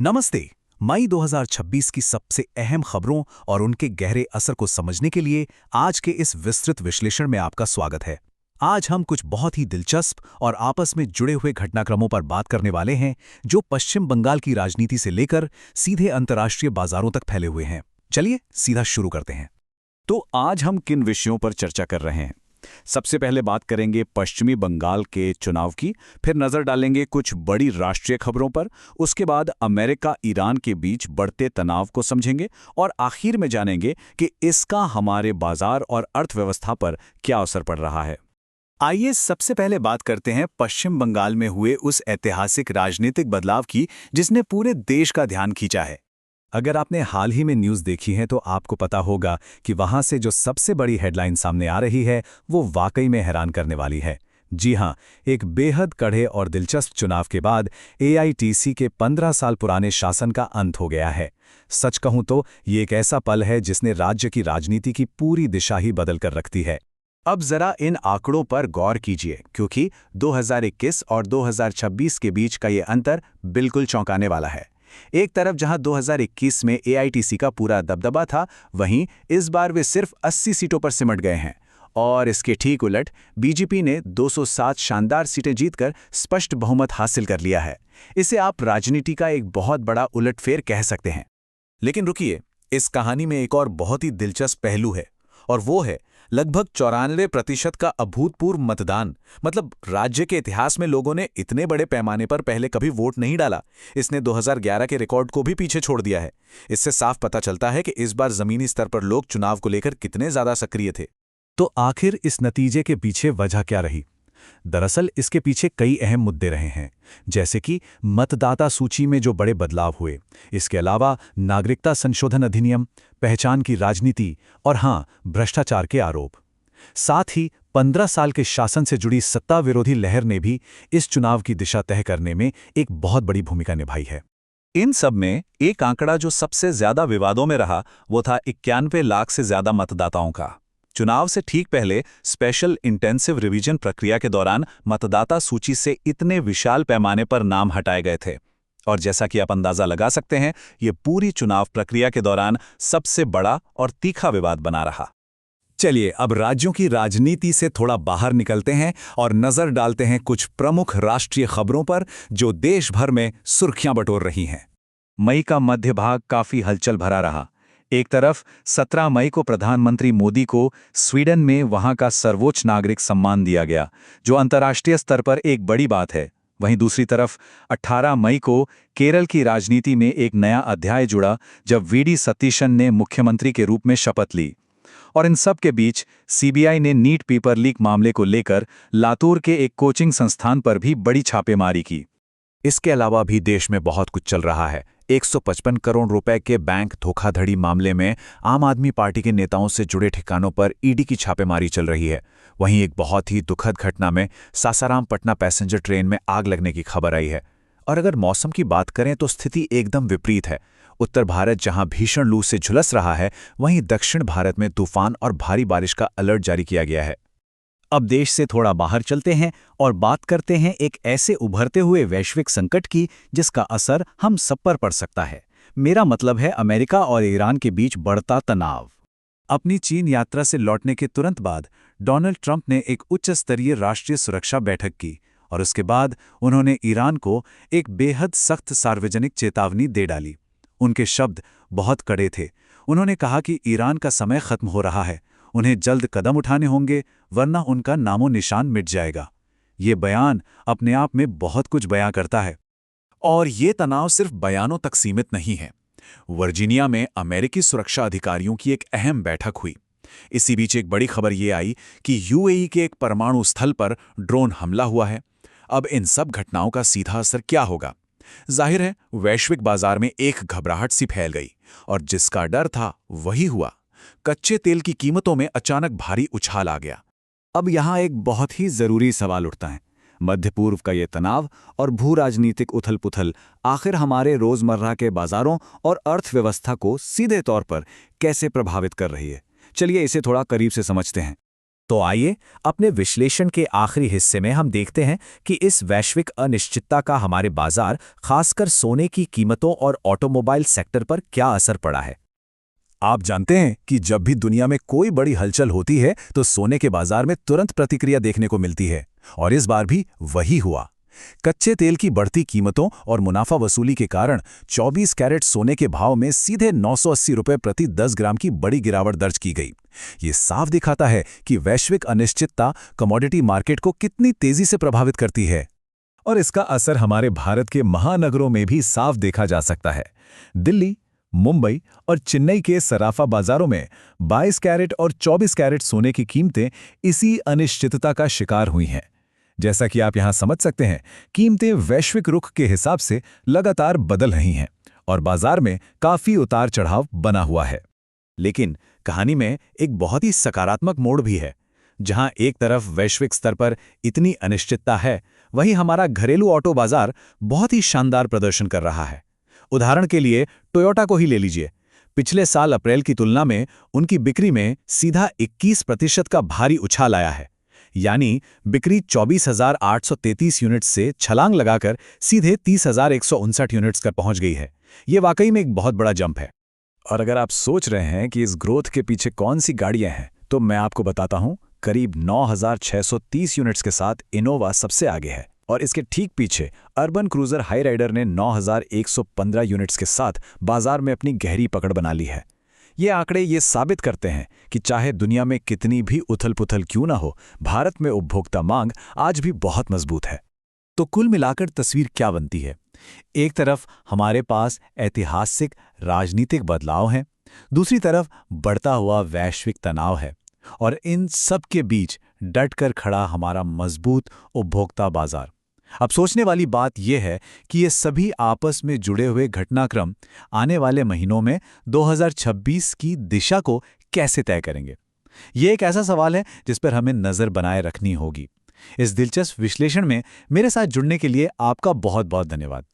नमस्ते। मई 2026 की सबसे अहम खबरों और उनके गहरे असर को समझने के लिए आज के इस विस्तृत विश्लेषण में आपका स्वागत है। आज हम कुछ बहुत ही दिलचस्प और आपस में जुड़े हुए घटनाक्रमों पर बात करने वाले हैं जो पश्चिम बंगाल की राजनीति से लेकर सीधे अंतर्राष्ट्रीय बाजारों तक फैले हुए हैं। चलिए सीधा शुरू करते हैं। तो आज हम किन विषयों पर चर्चा कर रहे हैं? सबसे पहले बात करेंगे पश्चिमी बंगाल के चुनाव की, फिर नजर डालेंगे कुछ बड़ी राष्ट्रीय खबरों पर, उसके बाद अमेरिका ईरान के बीच बढ़ते तनाव को समझेंगे और आखिर में जानेंगे कि इसका हमारे बाजार और अर्थव्यवस्था पर क्या असर पड़ रहा है। आइए सबसे पहले बात करते हैं पश्चिम बंगाल में हुए उस ऐतिहासिक राजनीतिक बदलाव की जिसने पूरे देश का ध्यान खींचा है। अगर आपने हाल ही में न्यूज़ देखी है तो आपको पता होगा कि वहां से जो सबसे बड़ी हेडलाइन सामने आ रही है वो वाकई में हैरान करने वाली है। जी हां, एक बेहद कड़े और दिलचस्प चुनाव के बाद एआईटीसी के 15 साल पुराने शासन का अंत हो गया है। सच कहूं तो ये एक ऐसा पल है जिसने राज्य की राजनीति की पूरी दिशा ही बदल कर रखती है। अब जरा इन आंकड़ों पर गौर कीजिए, क्योंकि 2021 और 2026 के बीच का ये अंतर बिल्कुल चौंकाने वाला है। एक तरफ जहां 2021 में एआईटीसी का पूरा दबदबा था, वहीं इस बार वे सिर्फ 80 सीटों पर सिमट गए हैं। और इसके ठीक उलट बीजेपी ने 207 शानदार सीटें जीतकर स्पष्ट बहुमत हासिल कर लिया है। इसे आप राजनीति का एक बहुत बड़ा उलटफेर कह सकते हैं। लेकिन रुकिए, इस कहानी में एक और बहुत ही दिलचस्प पहलू है, और वो है लगभग 94% का अभूतपूर्व मतदान। मतलब राज्य के इतिहास में लोगों ने इतने बड़े पैमाने पर पहले कभी वोट नहीं डाला। इसने 2011 के रिकॉर्ड को भी पीछे छोड़ दिया है। इससे साफ पता चलता है कि इस बार जमीनी स्तर पर लोग चुनाव को लेकर कितने ज्यादा सक्रिय थे। तो आखिर इस नतीजे के पीछे वजह क्या रही? दरअसल इसके पीछे कई अहम मुद्दे रहे हैं, जैसे कि मतदाता सूची में जो बड़े बदलाव हुए, इसके अलावा नागरिकता संशोधन अधिनियम, पहचान की राजनीति और हां, भ्रष्टाचार के आरोप। साथ ही 15 साल के शासन से जुड़ी सत्ता विरोधी लहर ने भी इस चुनाव की दिशा तय करने में एक बहुत बड़ी भूमिका निभाई है। इन सब में एक आंकड़ा जो सबसे ज्यादा विवादों में रहा, वो था 91 लाख से ज्यादा मतदाताओं का। चुनाव से ठीक पहले स्पेशल इंटेंसिव रिवीजन प्रक्रिया के दौरान मतदाता सूची से इतने विशाल पैमाने पर नाम हटाए गए थे, और जैसा कि आप अंदाजा लगा सकते हैं, ये पूरी चुनाव प्रक्रिया के दौरान सबसे बड़ा और तीखा विवाद बना रहा। चलिए अब राज्यों की राजनीति से थोड़ा बाहर निकलते हैं और नजर डालते हैं कुछ प्रमुख राष्ट्रीय खबरों पर जो देश भर में सुर्खियां बटोर रही हैं। मई का मध्य भाग काफी हलचल भरा रहा। एक तरफ 17 मई को प्रधानमंत्री मोदी को स्वीडन में वहां का सर्वोच्च नागरिक सम्मान दिया गया, जो अंतर्राष्ट्रीय स्तर पर एक बड़ी बात है। वहीं दूसरी तरफ 18 मई को केरल की राजनीति में एक नया अध्याय जुड़ा, जब वीडी सतीशन ने मुख्यमंत्री के रूप में शपथ ली। और इन सब के बीच सीबीआई ने नीट पेपर लीक मामले को लेकर लातूर के एक कोचिंग संस्थान पर भी बड़ी छापेमारी की। इसके अलावा भी देश में बहुत कुछ चल रहा है। 155 करोड़ रुपए के बैंक धोखाधड़ी मामले में आम आदमी पार्टी के नेताओं से जुड़े ठिकानों पर ईडी की छापेमारी चल रही है। वहीं एक बहुत ही दुखद घटना में सासाराम पटना पैसेंजर ट्रेन में आग लगने की खबर आई है। और अगर मौसम की बात करें तो स्थिति एकदम विपरीत है। उत्तर भारत जहां भीषण लू से झुलस रहा है, वहीं दक्षिण भारत में तूफान और भारी बारिश का अलर्ट जारी किया गया है। अब देश से थोड़ा बाहर चलते हैं और बात करते हैं एक ऐसे उभरते हुए वैश्विक संकट की जिसका असर हम सब पर पड़ सकता है। मेरा मतलब है अमेरिका और ईरान के बीच बढ़ता तनाव। अपनी चीन यात्रा से लौटने के तुरंत बाद डोनाल्ड ट्रंप ने एक उच्च स्तरीय राष्ट्रीय सुरक्षा बैठक की, और उसके बाद उन्होंने ईरान को एक बेहद सख्त सार्वजनिक चेतावनी दे डाली। उनके शब्द बहुत कड़े थे। उन्होंने कहा कि ईरान का समय खत्म हो रहा है, उन्हें जल्द कदम उठाने होंगे, वरना उनका नामो निशान मिट जाएगा। ये बयान अपने आप में बहुत कुछ बयां करता है। और ये तनाव सिर्फ बयानों तक सीमित नहीं है। वर्जीनिया में अमेरिकी सुरक्षा अधिकारियों की एक अहम बैठक हुई। इसी बीच एक बड़ी खबर ये आई कि यूएई के एक परमाणु स्थल पर ड्रोन हमला हुआ है। अब इन सब घटनाओं का सीधा असर क्या होगा? जाहिर है, वैश्विक बाजार में एक घबराहट सी फैल गई, और जिसका डर था वही हुआ। कच्चे तेल की कीमतों में अचानक भारी उछाल आ गया। अब यहां एक बहुत ही जरूरी सवाल उठता है। मध्य पूर्व का ये तनाव और भू राजनीतिक उथल-पुथल आखिर हमारे रोजमर्रा के बाजारों और अर्थव्यवस्था को सीधे तौर पर कैसे प्रभावित कर रही है? चलिए इसे थोड़ा करीब से समझते हैं। तो आइए अपने विश्लेषण के आखिरी हिस्से में हम देखते हैं कि इस वैश्विक अनिश्चितता का हमारे बाजार, खासकर सोने की कीमतों और ऑटोमोबाइल सेक्टर पर क्या असर पड़ा है। आप जानते हैं कि जब भी दुनिया में कोई बड़ी हलचल होती है तो सोने के बाजार में तुरंत प्रतिक्रिया देखने को मिलती है, और इस बार भी वही हुआ। कच्चे तेल की बढ़ती कीमतों और मुनाफा वसूली के कारण 24 कैरेट सोने के भाव में सीधे 980 रुपये प्रति 10 ग्राम की बड़ी गिरावट दर्ज की गई। ये साफ दिखाता है कि वैश्विक अनिश्चितता कमोडिटी मार्केट को कितनी तेजी से प्रभावित करती है। और इसका असर हमारे भारत के महानगरों में भी साफ देखा जा सकता है। दिल्ली, मुंबई और चेन्नई के सराफा बाजारों में 22 कैरेट और 24 कैरेट सोने की कीमतें इसी अनिश्चितता का शिकार हुई हैं। जैसा कि आप यहां समझ सकते हैं, कीमतें वैश्विक रुख के हिसाब से लगातार बदल रही हैं और बाजार में काफी उतार चढ़ाव बना हुआ है। लेकिन कहानी में एक बहुत ही सकारात्मक मोड़ भी है। जहां एक तरफ वैश्विक स्तर पर इतनी अनिश्चितता है, वहीं हमारा घरेलू ऑटो बाजार बहुत ही शानदार प्रदर्शन कर रहा है। उदाहरण के लिए टोयोटा को ही ले लीजिए। पिछले साल अप्रैल की तुलना में उनकी बिक्री में सीधा 21% का भारी उछाल आया है। यानी बिक्री 24,833 यूनिट्स से छलांग लगाकर सीधे 30,159 यूनिट्स पर पहुंच गई है। ये वाकई में एक बहुत बड़ा जंप है। और अगर आप सोच रहे हैं कि इस ग्रोथ के पीछे कौन सी गाड़ियां हैं, तो मैं आपको बताता हूं। करीब 9,630 यूनिट्स के साथ इनोवा सबसे आगे है, और इसके ठीक पीछे अर्बन क्रूजर हाई राइडर ने 9,115 यूनिट्स के साथ बाजार में अपनी गहरी पकड़ बना ली है। ये आंकड़े ये साबित करते हैं कि चाहे दुनिया में कितनी भी उथल-पुथल क्यों ना हो, भारत में उपभोक्ता मांग आज भी बहुत मजबूत है। तो कुल मिलाकर तस्वीर क्या बनती है? एक तरफ हमारे पास ऐतिहासिक राजनीतिक बदलाव हैं, दूसरी तरफ बढ़ता हुआ वैश्विक तनाव है, और इन सब के बीच डटकर खड़ा हमारा मजबूत उपभोक्ता बाजार। अब सोचने वाली बात यह है कि ये सभी आपस में जुड़े हुए घटनाक्रम आने वाले महीनों में 2026 की दिशा को कैसे तय करेंगे। ये एक ऐसा सवाल है जिस पर हमें नज़र बनाए रखनी होगी। इस दिलचस्प विश्लेषण में मेरे साथ जुड़ने के लिए आपका बहुत बहुत धन्यवाद।